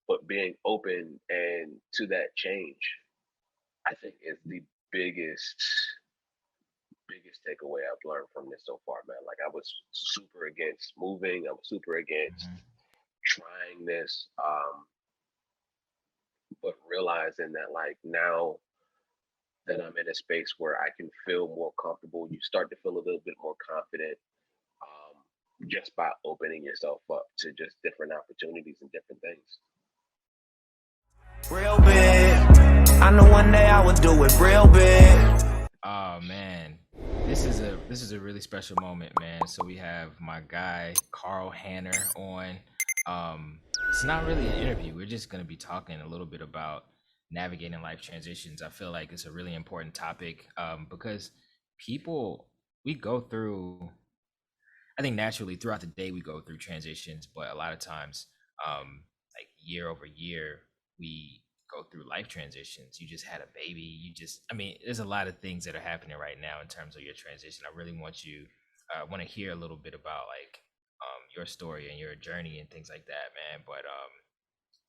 but being open and to that change, I think is the biggest biggest takeaway I've learned from this so far, man. Like I was super against moving. I was super against Mhm. trying this, but realizing that like now that I'm in a space where I can feel more comfortable, you start to feel a little bit more confident, just by opening yourself up to just different opportunities and different things. Real big. I know one day I would do it real big. Oh man, this is a really special moment, man. So we have my guy Karl Hanner on. It's not really an interview. We're just gonna be talking a little bit about navigating life transitions. I feel like it's a really important topic because people we go through. I think naturally throughout the day we go through transitions, but a lot of times, like year over year, we go through life transitions. You just had a baby. I mean, there's a lot of things that are happening right now in terms of your transition. I really want to hear a little bit about like your story and your journey and things like that, man.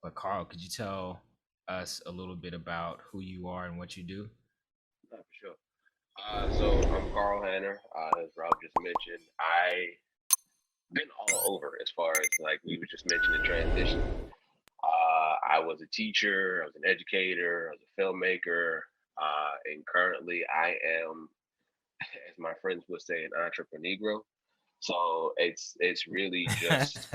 But Carl, could you tell us a little bit about who you are and what you do? Not for sure. So I'm Carl Hanner. As Rob just mentioned, I been all over as far as like we were just mentioning transition. I was a teacher, I was an educator, I was a filmmaker, and currently I am, as my friends would say, an entrepreneur. So it's really just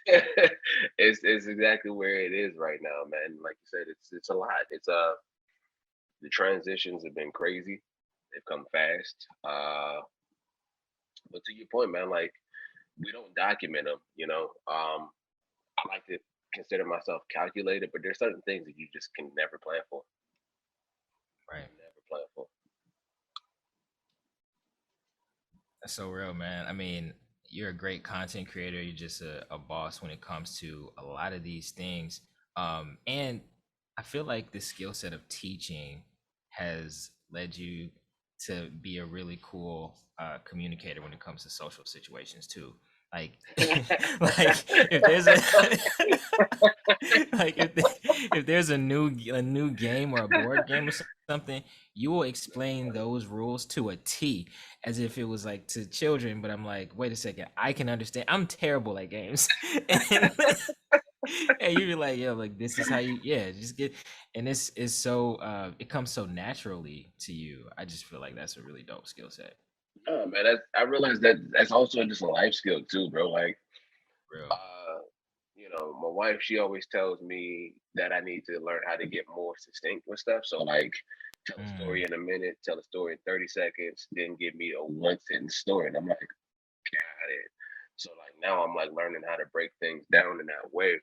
it's exactly where it is right now, man. Like you said, it's a lot. The transitions have been crazy. They've come fast. But to your point, man, like we don't document them. I like to consider myself calculated, but there's certain things that you just can never plan for. Right. Never plan for. That's so real, man. I mean, you're a great content creator. You're just a boss when it comes to a lot of these things. And I feel like the skill set of teaching has led you to be a really cool communicator when it comes to social situations too. Like, like if there's a like if there's a new game or a board game or something, you will explain those rules to a T as if it was like to children. But I'm like, wait a second, I can understand. I'm terrible at games, and, and you be like, yo, like this is how you, yeah, just get. And this is so it comes so naturally to you. I just feel like that's a really dope skill set. No, man, I realize that that's also just a life skill too, bro. Like, Real. uh, my wife, she always tells me that I need to learn how to get more succinct with stuff. So, like, tell a story Mm. in a minute, tell a story in 30 seconds, then give me a one sentence story. And I'm like, got it. So, like, now I'm like learning how to break things down in that way.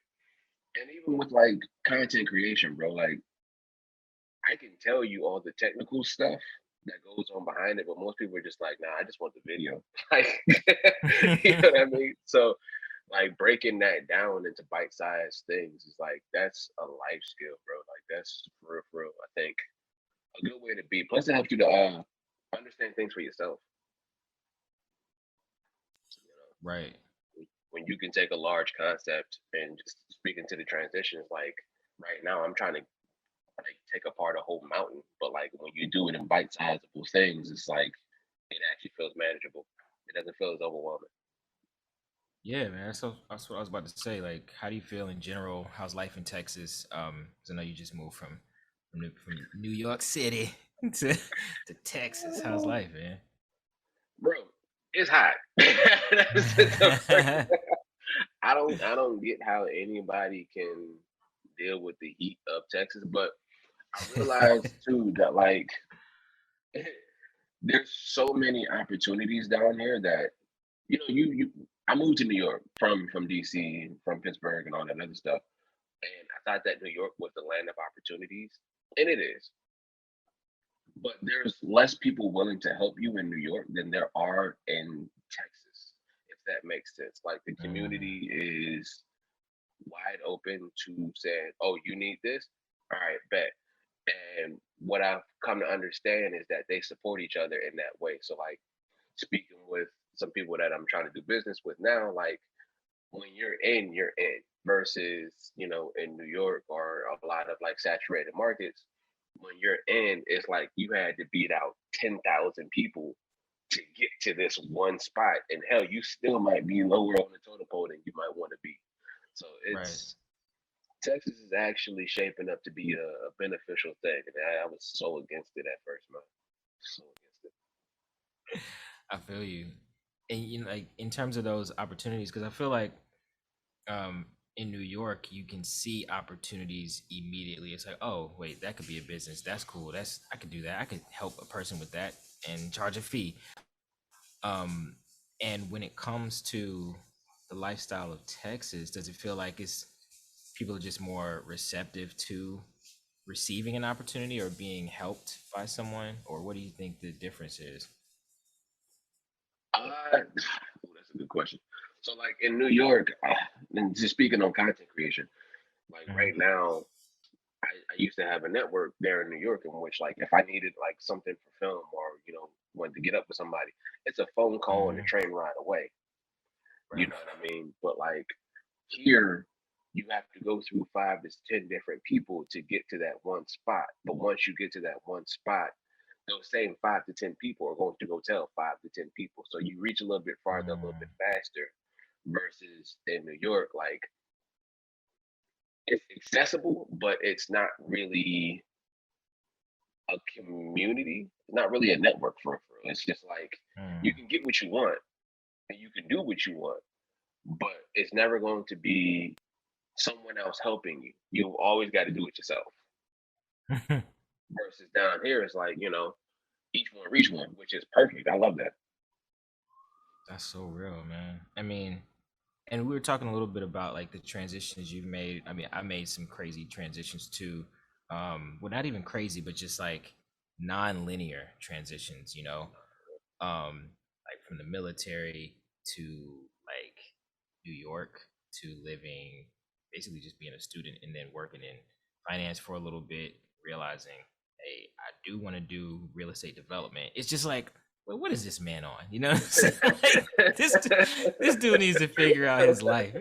And even with like content creation, bro, like, I can tell you all the technical stuff that goes on behind it, but most people are just like, nah, I just want the video. Like, you know what I mean? So, like, breaking that down into bite sized things is like, that's a life skill, bro. Like, that's for real, I think a good way to be. Plus, it helps you to understand things for yourself. You Right. know, when you can take a large concept and just speak into the transitions, like, right now, I'm trying to like take apart a whole mountain. But like when you do it in bite sizable things, it's like it actually feels manageable. It doesn't feel as overwhelming. Yeah, man. That's what I was about to say. Like, how do you feel in general? How's life in Texas? 'Cause I know you just moved from New York City to to Texas. How's life, man? Bro, it's hot. That's the first. I don't get how anybody can deal with the heat of Texas, but I realize too that like there's so many opportunities down here that you I moved to New York from DC, from Pittsburgh and all that other stuff. And I thought that New York was the land of opportunities, and it is. But there's less people willing to help you in New York than there are in Texas, if that makes sense. Like the Mm, community is wide open to saying, "Oh, you need this? All right, bet." And what I've come to understand is that they support each other in that way. So, like speaking with some people that I'm trying to do business with now, like when you're in. Versus, in New York or a lot of like saturated markets, when you're in, it's like you had to beat out 10,000 people to get to this one spot. And hell, you still might be lower on the totem pole than you might want to be. So Right. it's Texas is actually shaping up to be a beneficial thing. And I was so against it at first, man. So against it. I feel you. And like in terms of those opportunities, because I feel like um in New York you can see opportunities immediately. It's like, oh wait, that could be a business. That's cool. I could do that. I could help a person with that and charge a fee. Um and when it comes to the lifestyle of Texas, does it feel like it's people are just more receptive to receiving an opportunity or being helped by someone, or what do you think the difference is? That's a good question. So, like in New York, and just speaking on content creation, like right Mhm. now, I used to have a network there in New York in which, like, if I needed like something for film or wanted to get up with somebody, it's a phone call and a Mhm. train ride away. You Right. know what I mean? But like here, you have to go through 5 to 10 different people to get to that one spot. But once you get to that one spot, those same 5 to 10 people are going to go tell 5 to 10 people. So you reach a little bit farther, a little bit Mm. faster. Versus in New York, like it's accessible, but it's not really a community. It's not really a network for real. It's just like you Mm. can get what you want and you can do what you want, but it's never going to be someone else helping you. You've always got to do it yourself. Versus down here, it's like, each one reach one, which is perfect. I love that. That's so real, man. I mean, and we were talking a little bit about like the transitions you've made. I mean, I made some crazy transitions too. Well, not even crazy, but just like non-linear transitions, like from the military to like New York to living, basically just being a student and then working in finance for a little bit, realizing, hey, I do want to do real estate development. It's just like, well, what is this man on? You know what I'm saying? Like this dude needs to figure out his life.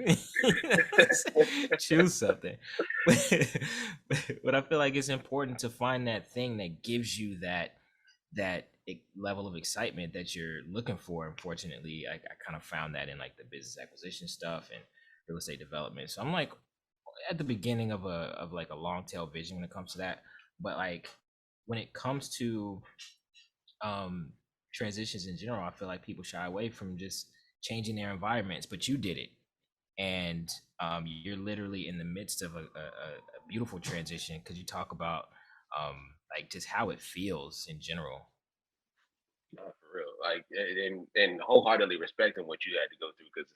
Choose something. But I feel like it's important to find that thing that gives you that level of excitement that you're looking for. Unfortunately, I kind of found that in like the business acquisition stuff and real estate development. So I'm like at the beginning of like a long tail vision when it comes to that. But like when it comes to um transitions in general, I feel like people shy away from just changing their environments, but you did it. And you're literally in the midst of a beautiful transition because you talk about um like just how it feels in general. Not for real. Like, and wholeheartedly respecting what you had to go through because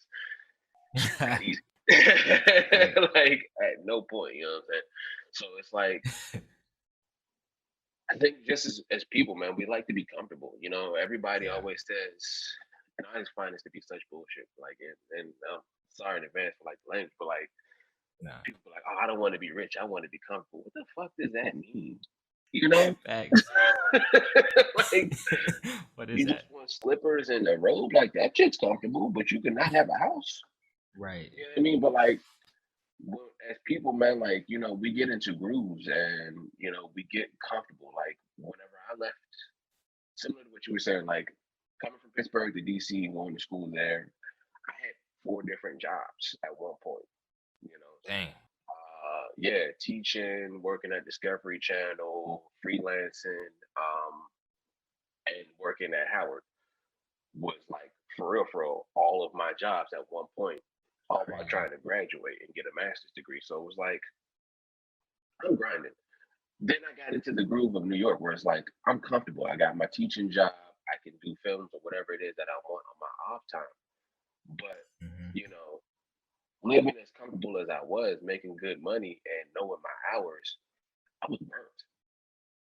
it's not easy. Right. Like at no point, you know what I'm saying? So it's like I think just as people, man, we like to be comfortable. Everybody Yeah. always says, and I just find this to be such bullshit. Like, and sorry in advance for like the language, but like Nah. people are like, oh, I don't want to be rich. I want to be comfortable. What the fuck does that mean? You know, Facts. like What is you just that? want slippers and a robe. Like that shit's comfortable, but you cannot have a house. Right. You know what I mean? But like as people, man, like we get into grooves and we get comfortable. Like whenever I left, similar to what you were saying, like coming from Pittsburgh to DC and going to school there, I had 4 different jobs at one point. Dang. Yeah, teaching, working at Discovery Channel, freelancing, and working at Howard was like for real, all of my jobs at one point, all while Crazy. trying to graduate and get a master's degree. So it was like I'm grinding. Then I got into the groove of New York where it's like I'm comfortable. I got my teaching job. I can do films or whatever it is that I want on my off time. But, Hmm. you know, living as comfortable as I was, making good money and knowing my hours, I was burnt.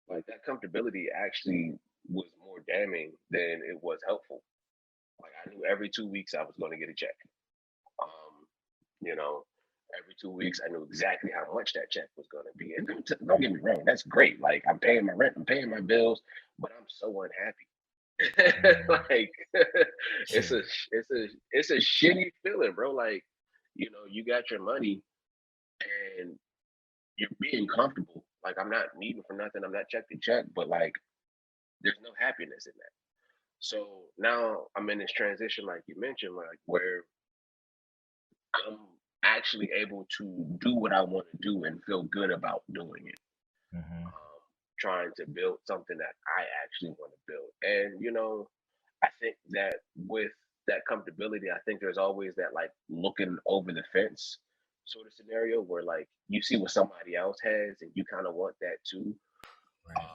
Like that comfortability actually was more damning than it was helpful. Like I knew every 2 weeks I was going to get a check. Um, you know, every 2 weeks I knew exactly how much that check was going to be. And don't get me wrong, that's great. Like I'm paying my rent, I'm paying my bills, but I'm so unhappy. Hmm. Like it's Yeah. a it's a it's a shitty feeling, bro. Like you got your money and you're being comfortable. Like I'm not needing for nothing. I'm not check to check, but like there's no happiness in that. So now I'm in this transition, like you mentioned, like where I'm actually able to do what I want to do and feel good about doing it. Hmm. Trying to build something that I actually want to build. And I think that with that comfortability, I think there's always that like looking over the fence sort of scenario where like you see what somebody else has and you kind of want that too. Right.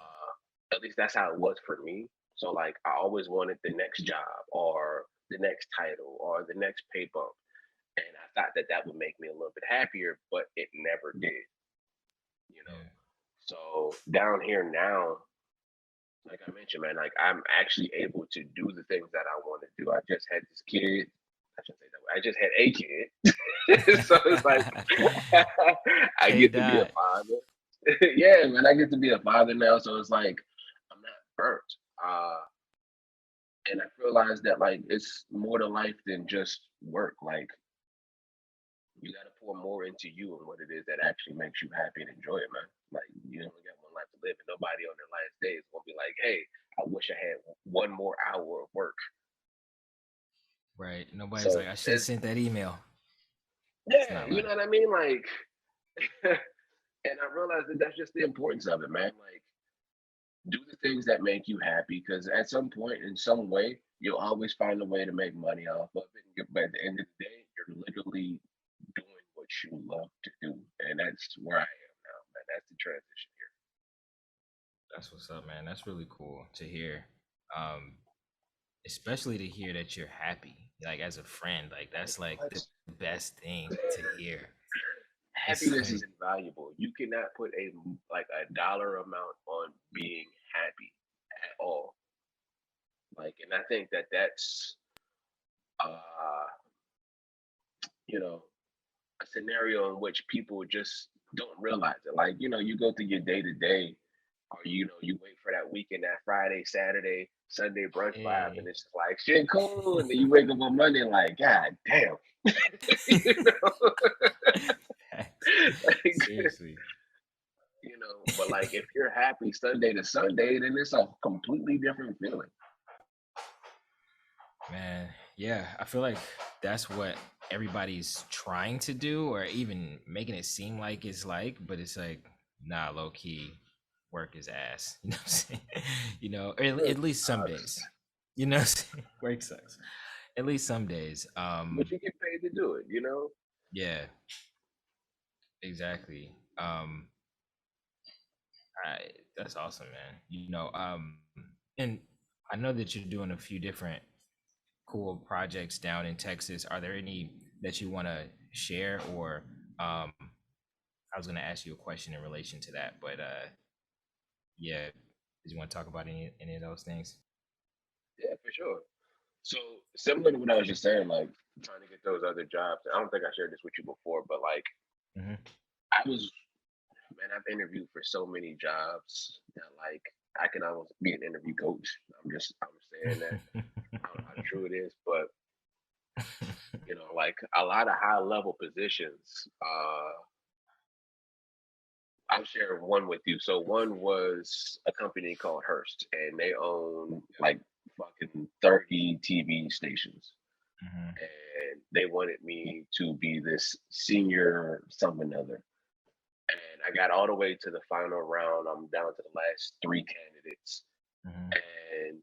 At least that's how it was for me. So like I always wanted the next job or the next title or the next pay bump. And I thought that that would make me a little bit happier, but it never did, you know. Yeah. So down here now, like I mentioned, man, like I'm actually able to do the things that I want to do. I just had this kid. I shouldn't say that way. I just had a kid. So it's like I K get to be a dot. father. Yeah, man, I get to be a father now. So it's like I'm not burnt. Uh, and I realized that like it's more to life than just work. Like you got to pour more into you and what it is that actually makes you happy and enjoy it, man. Like you only got one life to live, and nobody on their last day is gonna be like, "Hey, I wish I had one more hour of work." Right. Nobody's So like, I should have it's sent that email. It's yeah, not you like, know what I mean. Like, and I realized that that's just the importance of it, man. Like, do the things that make you happy, because at some point, in some way, you'll always find a way to make money off of it. But at the end of the day, you're literally doing what you love to do, and that's where I am now, man. That's the transition here. that's what's up, man. That's really cool to hear. Um, Especially to hear that you're happy, like as a friend. Like that's like the What? best thing to hear. It's Happiness is like, invaluable. You cannot put a dollar amount on being happy at all. Like, and I think that that's uh, you know, a scenario in which people just don't realize it. Like, you go through your day to day, or you wait for that weekend, that Friday, Saturday, Sunday brunch vibe, and hey. it's like shit cool, and then you wake up on Monday like, God damn, you know, Facts. like, Seriously. But like if you're happy Sunday to Sunday, then it's a completely different feeling. Man, yeah, I feel like that's what everybody's trying to do, or even making it seem like it's like, but it's like, nah, low key, work is ass. You know what I'm saying? Or Real at least some honest. days. You know what I'm saying? Work sucks. At least some days. But you get paid to do it. Yeah, exactly. I That's awesome, man. And I know that you're doing a few different cool projects down in Texas. Are there any that you want to share, or I was going to ask you a question in relation to that, but yeah, did you want to talk about any of those things? Yeah, for sure. So similar to what I was just saying, like trying to get those other jobs. I don't think I shared this with you before, but like Hmm. I was, man, I've interviewed for so many jobs that like I can almost be an interview coach. I'm saying that. I don't know how true it is, but like a lot of high level positions. I'll share one with you. So one was a company called Hearst, and they own like fucking 30 TV stations. Hmm. And they wanted me to be this senior some another. And I got all the way to the final round. I'm down to the last three candidates. Hmm. And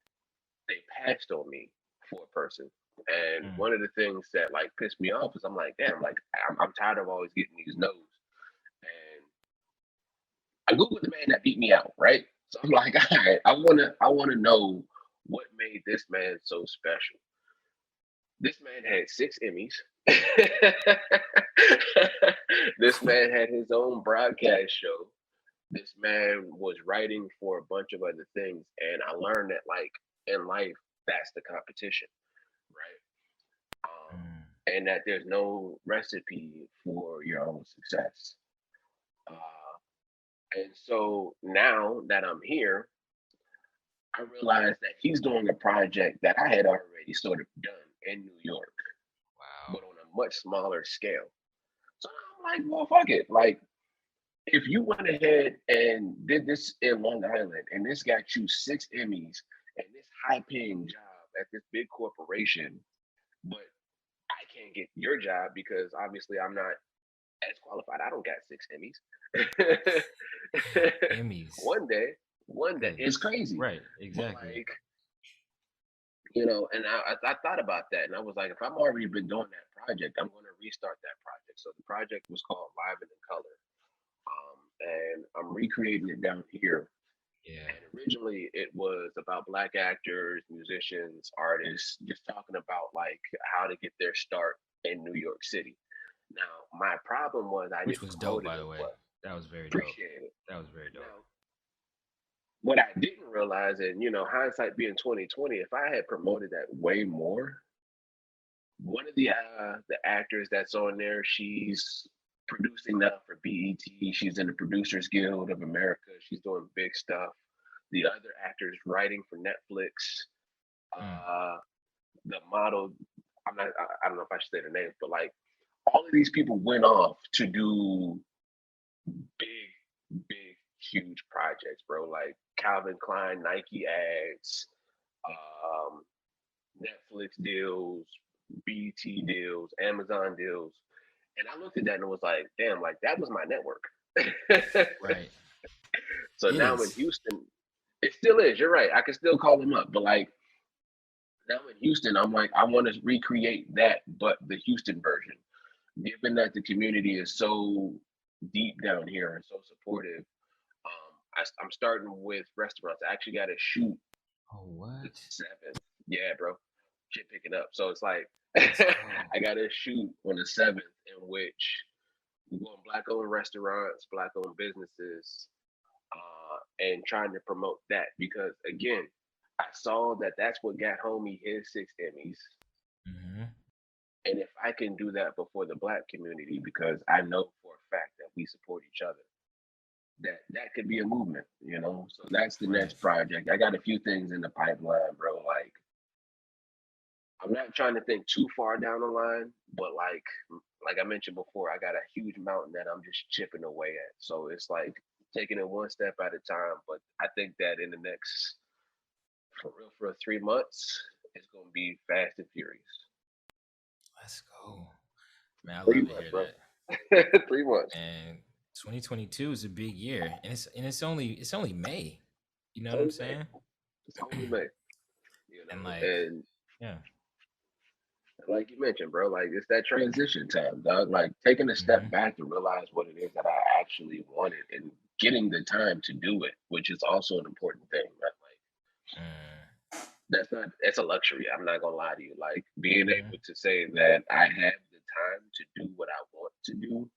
they passed on me for a person. And Hmm. one of the things that like pissed me off is I'm like, damn, like I'm tired of always getting these no's. And I googled the man that beat me out, right? So I'm like, all right, I wanna know what made this man so special. This man had 6 Emmys. This man had his own broadcast show. This man was writing for a bunch of other things, and I learned that like in life, that's the competition, right? And that there's no recipe for your own success. Uh, and so now that I'm here, I realized that he's doing a project that I had already sort of done in New York, Wow. but on a much smaller scale. So I'm like, well, fuck it. Like, if you went ahead and did this in Long Island and this got you 6 Emmys and this high paying job at this big corporation, but I can't get your job because obviously I'm not as qualified. I don't got 6 Emmys. Emmys. one day, one day, it's Goodness. crazy. Right. But Exactly. like, and I thought about that and I was like, if I've already been doing that project, I'm going to restart that project. So the project was called Live and in Color. And I'm recreating it down here. Yeah. And originally it was about black actors, musicians, artists, just talking about like how to get their start in New York City. Now, my problem was I Which didn't was dope, promote it by the as way. well. That was very dope. Appreciate it. That was very dope. Now, what I didn't realize, and hindsight being 2020, if I had promoted that way more, one of the actors that's on there, she's producing now for BET. She's in the Producers Guild of America. She's doing big stuff. The other actors writing for Netflix. Mm. Uh, the model, I don't know if I should say their names, but like all of these people went off to do big, huge projects, bro. Like Calvin Klein, Nike ads, um, Netflix deals, BT deals, Amazon deals. And I looked at that and was like, damn, like that was my network. Right. So It now in is. Houston, it still is. You're right. I can still call them up, but like now in Houston, I'm like, I want to recreate that, but the Houston version. Given that the community is so deep down here and so supportive, I'm starting with restaurants. I actually got to shoot Oh, the what? 7th. Yeah, bro. Shit picking up. So it's like Let's go. I got to shoot on the 7th, in which we're going black owned restaurants, black owned businesses, and trying to promote that because again, I saw that that's what got homie his 6 Emmys. Hmm. And if I can do that before the black community, because I know for a fact that we support each other, that could be a movement. So that's the Right. next project. I got a few things in the pipeline, bro. Like I'm not trying to think too far down the line, but like I mentioned before, I got a huge mountain that I'm just chipping away at. So it's like taking it one step at a time. But I think that in the next, for real, for 3 months, it's gonna be fast and furious. Let's go. Man, I Three love to months, hear bro. that. 3 months. And 2022 is a big year, and it's only May. You know It's what I'm only May. saying? It's only May. And like, And yeah. like you mentioned, bro, like it's that transition time, dog. Like taking a step Hmm. back to realize what it is that I actually wanted and getting the time to do it, which is also an important thing, right? Like Mm. that's a luxury. I'm not gonna lie to you. Like being Hmm. able to say that I have the time to do what I want to do.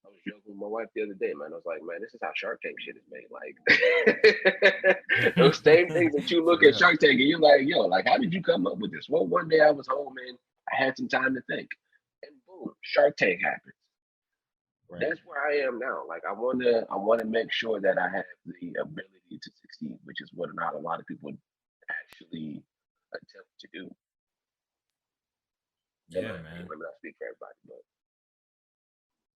I was joking with my wife the other day, man. I was like, man, this is how Shark Tank shit is made. Like those same things that you For look at real. Shark Tank and you're like, yo, like how did you come up with this? Well, one day I was home and I had some time to think. And boom, Shark Tank happens. Right. That's where I am now. Like I wanna make sure that I have the ability to succeed, which is what not a lot of people actually attempt to do, in my Yeah, opinion. man. Let me not speak for everybody, but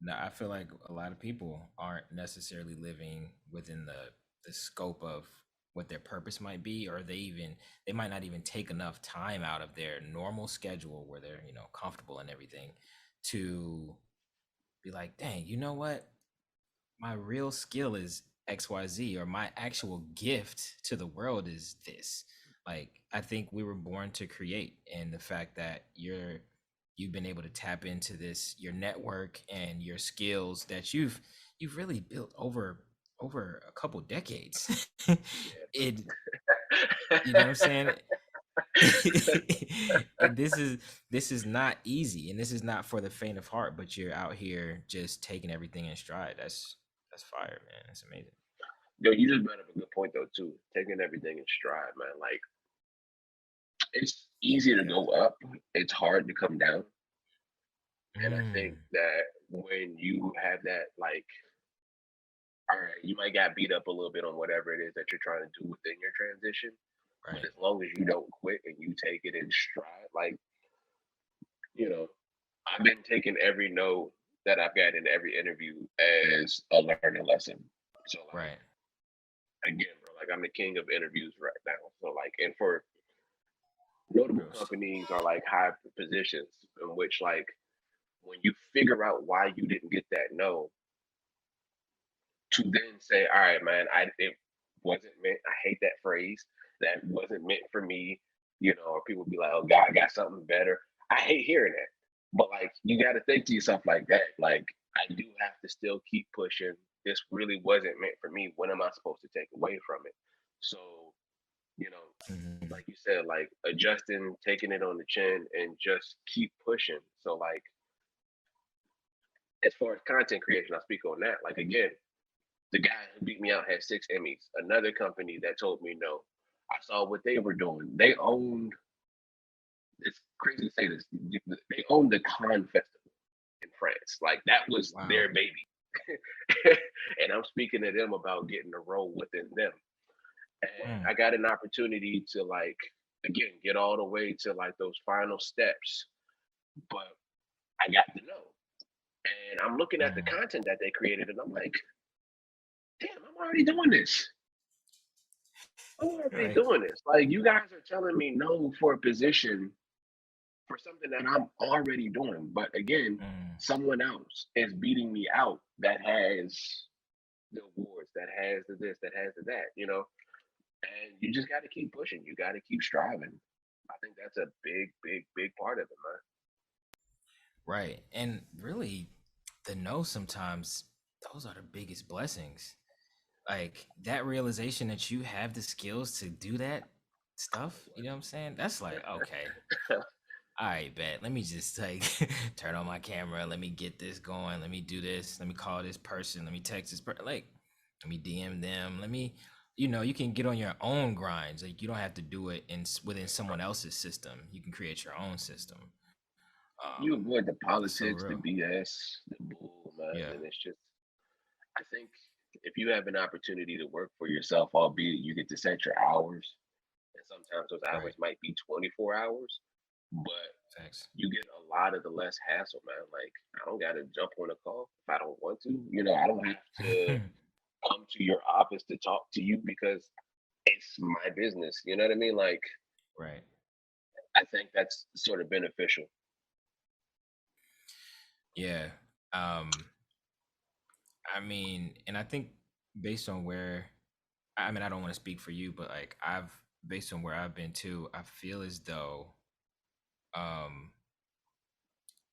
No, I feel like a lot of people aren't necessarily living within the scope of what their purpose might be, or they might not even take enough time out of their normal schedule where they're comfortable and everything to be like, dang, you know what? My real skill is XYZ, or my actual gift to the world is this. Like, I think we were born to create, and the fact that you've been able to tap into this, your network and your skills that you've really built over a couple decades. yeah, it You know what I'm bro. saying? And this is not easy, and this is not for the faint of heart, but you're out here just taking everything in stride. That's fire, man. That's amazing. Yo, you just brought up a good point though too. Taking everything in stride, man. Like it's easy to go up. It's hard to come down. And I think Mm, that when you have that, like, all right, you might got beat up a little bit on whatever it is that you're trying to do within your transition. But right. as long as you don't quit and you take it in stride, like, you know, I've been taking every no that I've got in every interview as a learning lesson. So like Right. again, bro, like I'm the king of interviews right now. So like, and for notable Gross. companies are like high positions in which like when you figure out why you didn't get that no, to then say, all right, man, it wasn't meant. I hate that phrase. That wasn't meant for me. You know, or people be like, oh God, I got something better. I hate hearing that. But like you gotta think to yourself like that. Like I do have to still keep pushing. This really wasn't meant for me. What am I supposed to take away from it? So, you know, Mhm. like you said, like adjusting, taking it on the chin and just keep pushing. So like as far as content creation, I'll speak on that. Like again, the guy who beat me out had 6 Emmys. Another company that told me no. I saw what they were doing. They owned, it's crazy to say this, they owned the Cannes Festival in France. Like that was Wow. their baby. And I'm speaking to them about getting a role within them. And Mm. I got an opportunity to like, again, get all the way to like those final steps. But I got to know. And I'm looking at the Mm. content that they created and I'm like, damn, I'm already doing this. I'm already Right. doing this. Like you guys are telling me no for a position for something that I'm already doing. But again, Mm. someone else is beating me out that has the awards, that has the this, that has the that, you know? And you just got to keep pushing. You got to keep striving. I think that's a big, big, big part of it, man. Right. And really, the no sometimes those are the biggest blessings. Like that realization that you have the skills to do that stuff, you know what I'm saying? That's like, okay, all right, bet. Let me just like turn on my camera. Let me get this going. Let me do this. Let me call this person. Let me text this person. Like, let me DM them. Let me, you can get on your own grinds. Like, you don't have to do it within someone else's system. You can create your own system. You Um, avoid the it's so politics, the real. BS, the bull, man. Yeah. And it's just, I think if you have an opportunity to work for yourself, albeit you get to set your hours, and sometimes those hours Right. might be 24 hours, but Thanks. you get a lot of the less hassle, man. Like I don't gotta jump on a call if I don't want to. You know, I don't have to come to your office to talk to you because it's my business. You know what I mean? Like Right. I think that's sort of beneficial. Yeah. Um, I mean, and I think based on where I mean, I don't want to speak for you, but like based on where I've been too, I feel as though um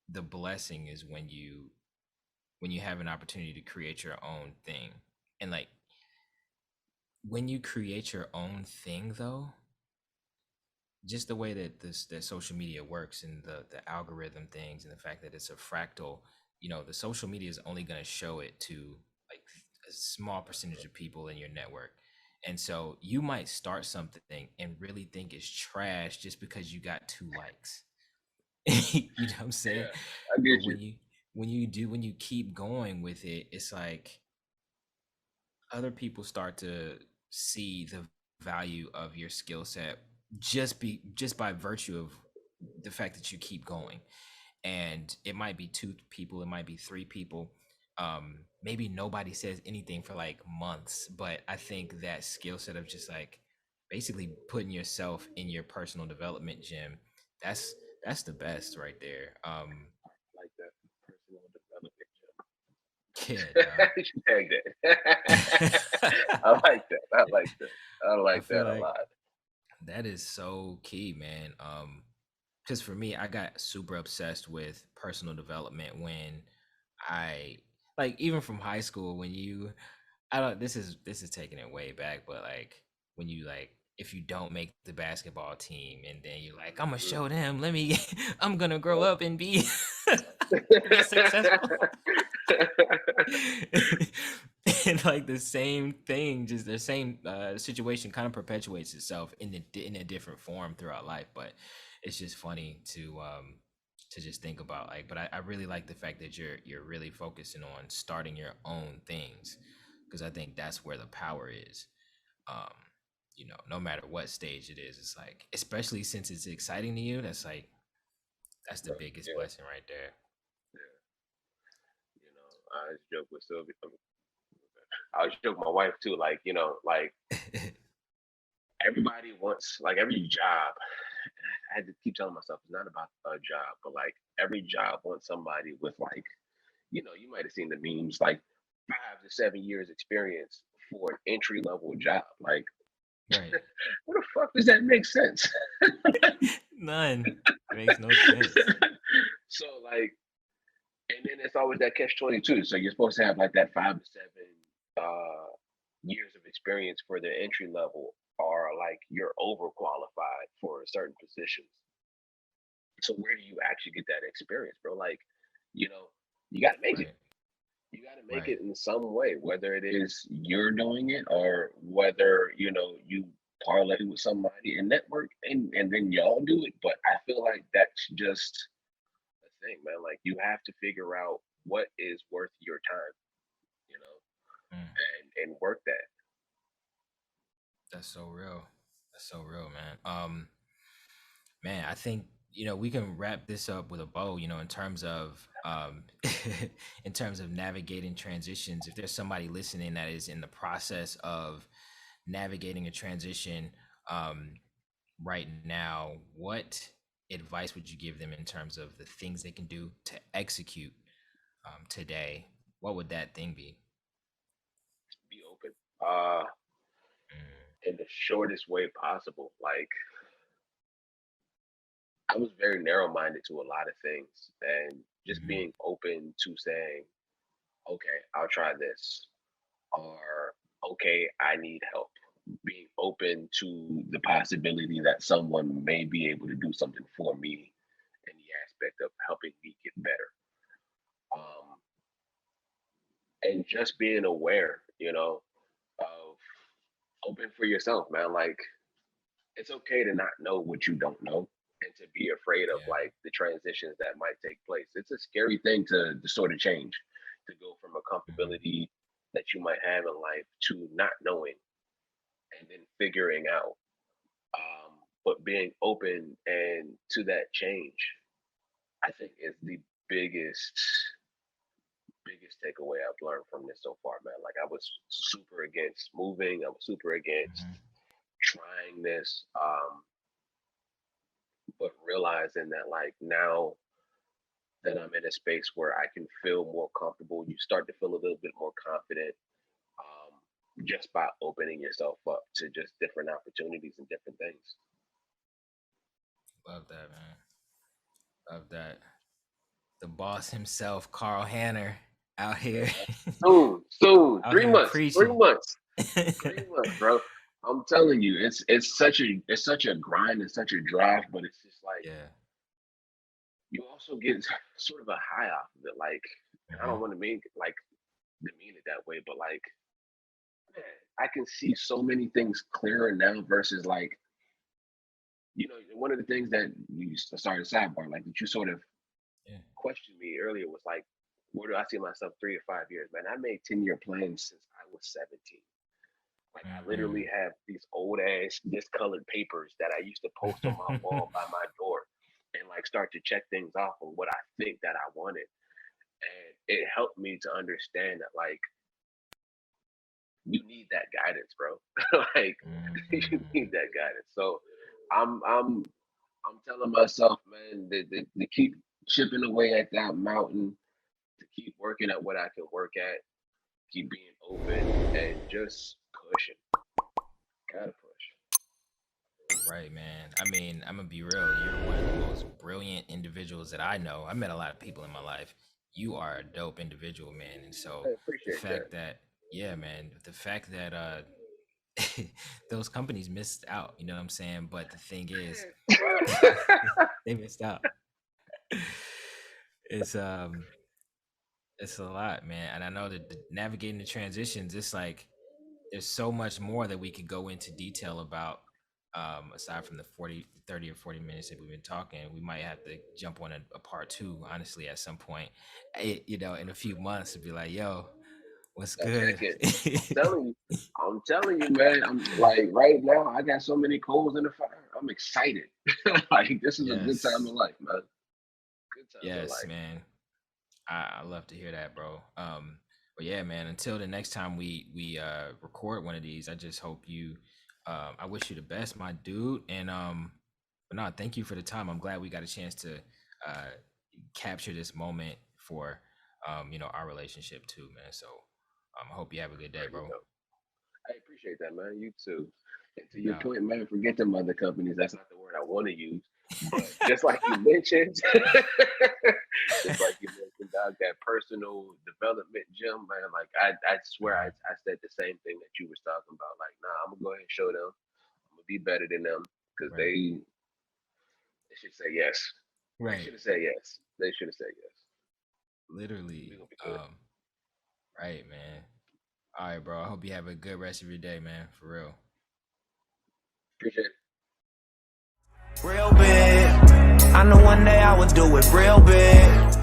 the blessing is when you have an opportunity to create your own thing. And like when you create your own thing though, just the way that that social media works and the algorithm things and the fact that it's a fractal, the social media is only going to show it to like a small percentage of people in your network. And so you might start something and really think it's trash just because you got 2 likes. You know what I'm saying? Yeah, I But get you. when you keep going with it, it's like other people start to see the value of your skill set just by virtue of the fact that you keep going. And it might be 2 people, it might be 3 people, maybe nobody says anything for like months, but I think that skill set of just like basically putting yourself in your personal development gym, that's that's the best right there. Like that personal development. Yeah, dog. You should tag that. I like that. I like that. I I like feel that a like lot. that is so key, man. Because for me, I got super obsessed with personal development when I like even from high school when I don't this is taking it way back, but like when you like if you don't make the basketball team and then you're like, I'm gonna Mhm. show them, let me I'm gonna grow Yep. up and be be successful. And like the same thing, just the same situation kind of perpetuates itself in a different form throughout life. But it's just funny to just think about like. But I really like the fact that you're really focusing on starting your own things because I think that's where the power is. Um, no matter what stage it is, it's like especially since it's exciting to you. That's like that's the biggest Yeah. blessing right there. I just joke with Sylvia. I always joke with my wife too. Like, like everybody wants, like every job. I had to keep telling myself it's not about a job, but like every job wants somebody with like, you might have seen the memes, like 5 to 7 years experience for an entry level job. Like, Right. what the fuck does that make sense? None. Makes no sense. So like, and then it's always that catch-22. So you're supposed to have like that 5 to 7 years of experience for the entry level, or like you're overqualified for certain positions. So where do you actually get that experience, bro? Like, you know, you got to make it. Right. You got to make Right. it in some way, whether it is you're doing it or whether you parlay with somebody and network, and then y'all do it. But I feel like that's just a thing, man. Like you have to figure out what is worth your time, you know, Mm, and work that. that's so real. That's so real, man. Man, I think we can wrap this up with a bow. In terms of in terms of navigating transitions. If there's somebody listening that is in the process of navigating a transition right now, what advice would you give them in terms of the things they can do to execute today? What would that thing be? Be open, uh, Mm, in the shortest way possible. Like I was very narrow-minded to a lot of things, and just mhm. being open to saying, okay, I'll try this, or okay, I need help. Being open to the possibility that someone may be able to do something for me in the aspect of helping me get better. Um, and just being aware, of open for yourself, man. Like it's okay to not know what you don't know and to be afraid of Yeah. like the transitions that might take place. It's a scary thing to sort of change, to go from a Mhm. comfortability that you might have in life to not knowing and then figuring out. But being open and to that change, I think is the biggest biggest takeaway I've learned from this so far, man. Like I was super against moving. I was super against Mhm. trying this. But realizing that like now that I'm in a space where I can feel more comfortable, you start to feel a little bit more confident, just by opening yourself up to just different opportunities and different things. Love that, man. Love that. The boss himself, Karl Hanner, out Man, here, soon, out three here months, three preaching. months, 3 months, bro. I'm telling you, it's such a grind and such a drive, but it's just like Yeah. you also get sort of a high off of it. Like, and I Hmm. don't want to mean like demean it that way, but like, man, I can see so many things clearer now versus like, one of the things that you sorry sidebar, like that you sort of Yeah. questioned me earlier was like, where do I see myself 3 to 5 years? Man, I made 10-year plans since I was 17. Like I literally Mm-mm. have these old ass discolored papers that I used to post on my wall by my door and like start to check things off of what I think that I wanted. And it helped me to understand that like you need that guidance, bro. Like you need Mm-mm. that guidance. So I'm I'm I'm telling myself, man, to keep chipping away at that mountain, to keep working at what I can work at, keep being open and just pushing. Gotta push. Right, man. I mean, I'm gonna be real. You're one of the most brilliant individuals that I know. I met a lot of people in my life. You are a dope individual, man. And so I the appreciate that. fact that, yeah, man, the fact that those companies missed out, you know what I'm saying? But the thing is, they missed out. It's it's a lot, man. And I know that navigating the transitions, it's like there's so much more that we could go into detail about. Aside from the 40, 30 or 40 minutes that we've been talking, we might have to jump on a part two, honestly, at some point. In a few months to be like, yo, what's Now check good? it. I'm telling you, man. I'm like right now. I got so many coals in the fire. I'm excited. Like this is a good time Yes. of life, man. Good time of Yes, life. man. I love to hear that, bro. But yeah, man. Until the next time we record one of these, I just hope you. I wish you the best, my dude. And but no, thank you for the time. I'm glad we got a chance to uh capture this moment for our relationship too, man. So I hope you have a good day, Already bro. know. I appreciate that, man. You too. And to your No, point, man, forget them other companies. That's not the word I want to use. But just like you mentioned, just like you mentioned, dog, that personal development gym, man. Like I swear I said the same thing that you was talking about. Like, nah, I'm gonna go ahead and show them. I'm gonna be better than them because right, they should say yes. They right, should have said yes. They should have said yes. literally. We're gonna be good. Right, man. All right, bro. I hope you have a good rest of your day, man. For real. Appreciate it. Real big. I know one day I would do it real big.